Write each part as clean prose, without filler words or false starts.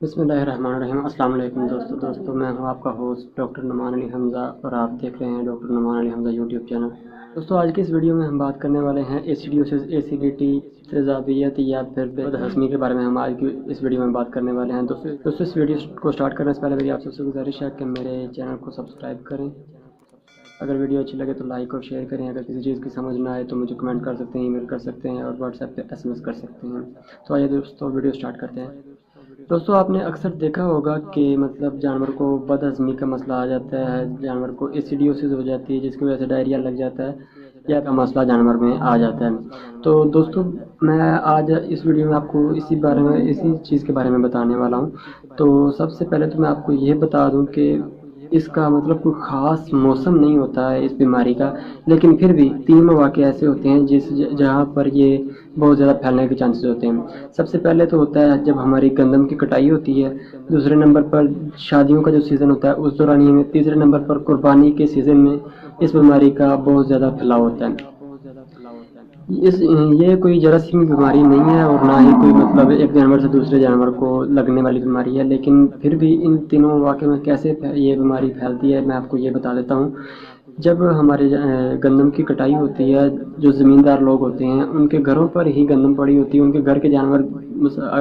बिस्मिल्लाहिर्रहमानिर्रहीम। अस्सलाम वालेकुम दोस्तों मैं हूं आपका होस्ट डॉक्टर नुमान अली हमज़ा और आप देख रहे हैं doctor Numan Ali Hamza YouTube channel. दोस्तों आज की इस वीडियो में हम बात करने वाले हैं एसिडियोसिस, एसिडिटी, तेज़ाबियत या फिर बदहज़मी के बारे में। हम आज की इस वीडियो में बात करने वाले हैं। दोस्तों इस वीडियो को स्टार्ट करने से पहले मेरी आप सबसे गुजारिश है कि मेरे चैनल को सब्सक्राइब करें। अगर वीडियो अच्छी लगे तो लाइक और शेयर करें। अगर किसी चीज़ की समझ ना आए तो मुझे कमेंट कर सकते हैं, ईमेल कर सकते हैं और व्हाट्सएप पे SMS कर सकते हैं। तो आइए दोस्तों वीडियो स्टार्ट करते हैं। दोस्तों आपने अक्सर देखा होगा कि मतलब जानवर को बदहज़मी का मसला आ जाता है, जानवर को एसिडियोसिस हो जाती है जिसकी वजह से डायरिया लग जाता है या का मसला जानवर में आ जाता है। तो दोस्तों मैं आज इस वीडियो में आपको इसी चीज़ के बारे में बताने वाला हूँ। तो सबसे पहले तो मैं आपको ये बता दूँ कि इसका मतलब कोई ख़ास मौसम नहीं होता है इस बीमारी का, लेकिन फिर भी 3 मौके ऐसे होते हैं जहाँ पर ये बहुत ज़्यादा फैलने के चांसेस होते हैं। सबसे पहले तो होता है जब हमारी गंदम की कटाई होती है, दूसरे नंबर पर शादियों का जो सीज़न होता है उस दौरान ही में, तीसरे नंबर पर कुर्बानी के सीज़न में इस बीमारी का बहुत ज़्यादा फैलाव होता है। ये कोई जरासीम बीमारी नहीं है और ना ही कोई मतलब एक जानवर से दूसरे जानवर को लगने वाली बीमारी है, लेकिन फिर भी इन तीनों वाक़े में कैसे ये बीमारी फैलती है मैं आपको ये बता देता हूँ। जब हमारे गंदम की कटाई होती है, जो ज़मींदार लोग होते हैं उनके घरों पर ही गंदम पड़ी होती है, उनके घर के जानवर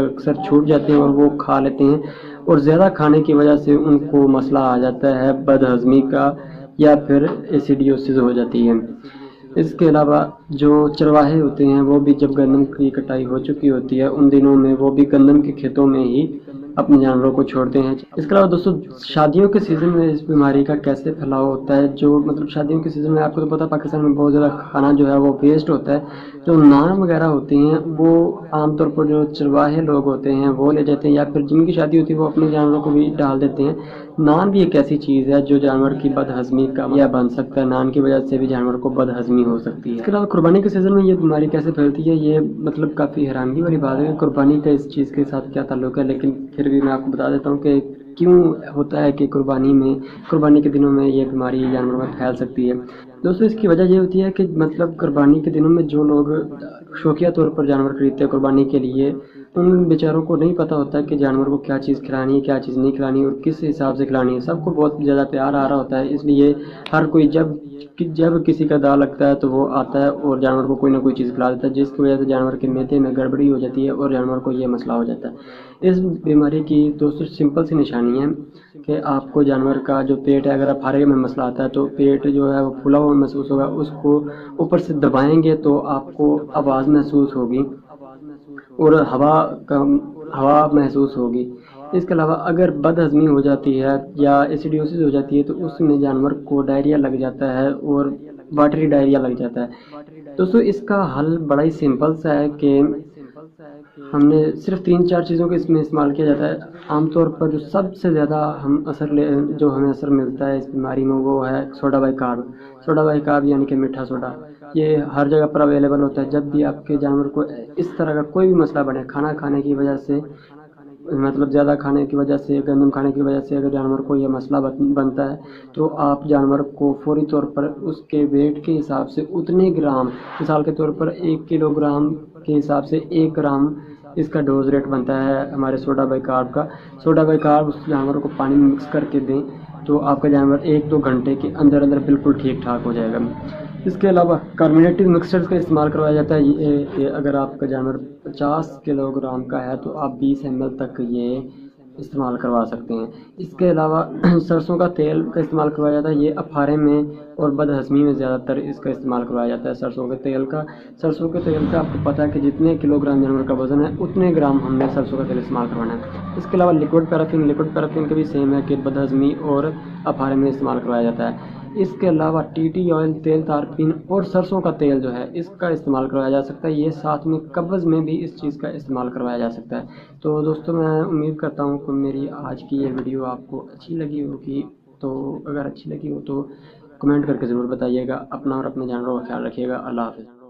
अक्सर छूट जाते हैं और वो खा लेते हैं और ज़्यादा खाने की वजह से उनको मसला आ जाता है बदहज़मी का या फिर एसिडियोसिस हो जाती है। इसके अलावा जो चरवाहे होते हैं वो भी जब गंदम की कटाई हो चुकी होती है उन दिनों में वो भी गंदम के खेतों में ही अपने जानवरों को छोड़ते हैं। इसके अलावा दोस्तों शादियों के सीज़न में इस बीमारी का कैसे फैलाव होता है, जो मतलब शादियों के सीज़न में आपको तो पता है पाकिस्तान में बहुत ज़्यादा खाना जो है वो वेस्ट होता है। जो नान वगैरह होती हैं वो आमतौर पर जो चरवाहे लोग होते हैं वो ले जाते हैं या फिर जिनकी शादी होती है वो अपने जानवरों को भी डाल देते हैं। नान भी एक ऐसी चीज़ है जो जानवर की बदहज़मी का या बन सकता है, नान की वजह से भी जानवर को बदहज़मी हो सकती है। इसके अलावा कुर्बानी के सीज़न में ये बीमारी कैसे फैलती है ये मतलब काफ़ी हैरानगी वाली बात है। कुर्बानी का इस चीज़ के साथ क्या ताल्लुक़ है, लेकिन फिर भी मैं आपको बता देता हूँ कि क्यों होता है कि कुर्बानी के दिनों में ये बीमारी जानवरों में फैल सकती है। दोस्तों इसकी वजह ये होती है कि मतलब कुर्बानी के दिनों में जो लोग शौकिया तौर पर जानवर खरीदते हैं कुर्बानी के लिए, उन बेचारों को नहीं पता होता है कि जानवर को क्या चीज़ खिलानी है, क्या चीज़ नहीं खिलानी और किस हिसाब से खिलानी है। सबको बहुत ज़्यादा प्यार आ रहा होता है, इसलिए हर कोई जब किसी का दांव लगता है तो वो आता है और जानवर को कोई ना कोई चीज़ खिला देता है, जिसकी वजह से जानवर के मैदे में गड़बड़ी हो जाती है और जानवर को ये मसला हो जाता है। इस बीमारी की दोस्तों सिंपल सी निशानी है कि आपको जानवर का जो पेट है, अगर आप फारे में मसला आता है तो पेट जो है वो फूला हुआ महसूस होगा, उसको ऊपर से दबाएंगे तो आपको आवाज़ महसूस होगी और हवा महसूस होगी। इसके अलावा अगर बदहज़मी हो जाती है या एसिडियोसिस हो जाती है तो उसमें जानवर को डायरिया लग जाता है और वाटरी डायरिया लग जाता है। दोस्तों इसका हल बड़ा ही सिंपल सा है कि हमने सिर्फ 3-4 चीज़ों को इसमें इस्तेमाल किया जाता है। आमतौर पर जो सबसे ज़्यादा हमें असर मिलता है इस बीमारी में वो है सोडा बाइकार्ब यानी कि मीठा सोडा। ये हर जगह पर अवेलेबल होता है। जब भी आपके जानवर को इस तरह का कोई भी मसला बने, खाना खाने की वजह से मतलब ज़्यादा खाने की वजह से, गंदम खाने की वजह से अगर जानवर को यह मसला बनता है तो आप जानवर को फौरी तौर पर उसके वेट के हिसाब से उतने ग्राम, मिसाल के तौर पर 1 किलोग्राम के हिसाब से 1 ग्राम इसका डोज रेट बनता है हमारे सोडा बाइकार्ब का। सोडा बाइकार्ब उस जानवर को पानी में मिक्स करके दें तो आपका जानवर 1-2 घंटे के अंदर बिल्कुल ठीक ठाक हो जाएगा। इसके अलावा कार्बोनेटेड मिक्सचर्स का इस्तेमाल करवाया जाता है। ये अगर आपका जानवर 50 किलोग्राम का है तो आप 20 ml तक ये इस्तेमाल करवा सकते हैं। इसके अलावा सरसों का तेल का इस्तेमाल करवाया जाता है। ये अफारे में और बदहज़मी में ज़्यादातर इसका इस्तेमाल करवाया जाता है सरसों के तेल का आपको पता है कि जितने किलोग्राम जानवर का वज़न है उतने ग्राम हमने सरसों का तेल इस्तेमाल करवाना है। इसके अलावा लिक्विड पैराफिन का भी सेम है कि बदहज़मी और अफारे में इस्तेमाल करवाया जाता है। इसके अलावा टीटी ऑयल, तेल तारपीन और सरसों का तेल जो है इसका इस्तेमाल करवाया जा सकता है। ये साथ में कब्ज़ में भी इस चीज़ का इस्तेमाल करवाया जा सकता है। तो दोस्तों मैं उम्मीद करता हूँ कि मेरी आज की ये वीडियो आपको अच्छी लगी होगी। तो अगर अच्छी लगी हो तो कमेंट करके ज़रूर बताइएगा। अपना और अपने जानवरों का ख्याल रखिएगा। अल्लाह हाफ़िज़।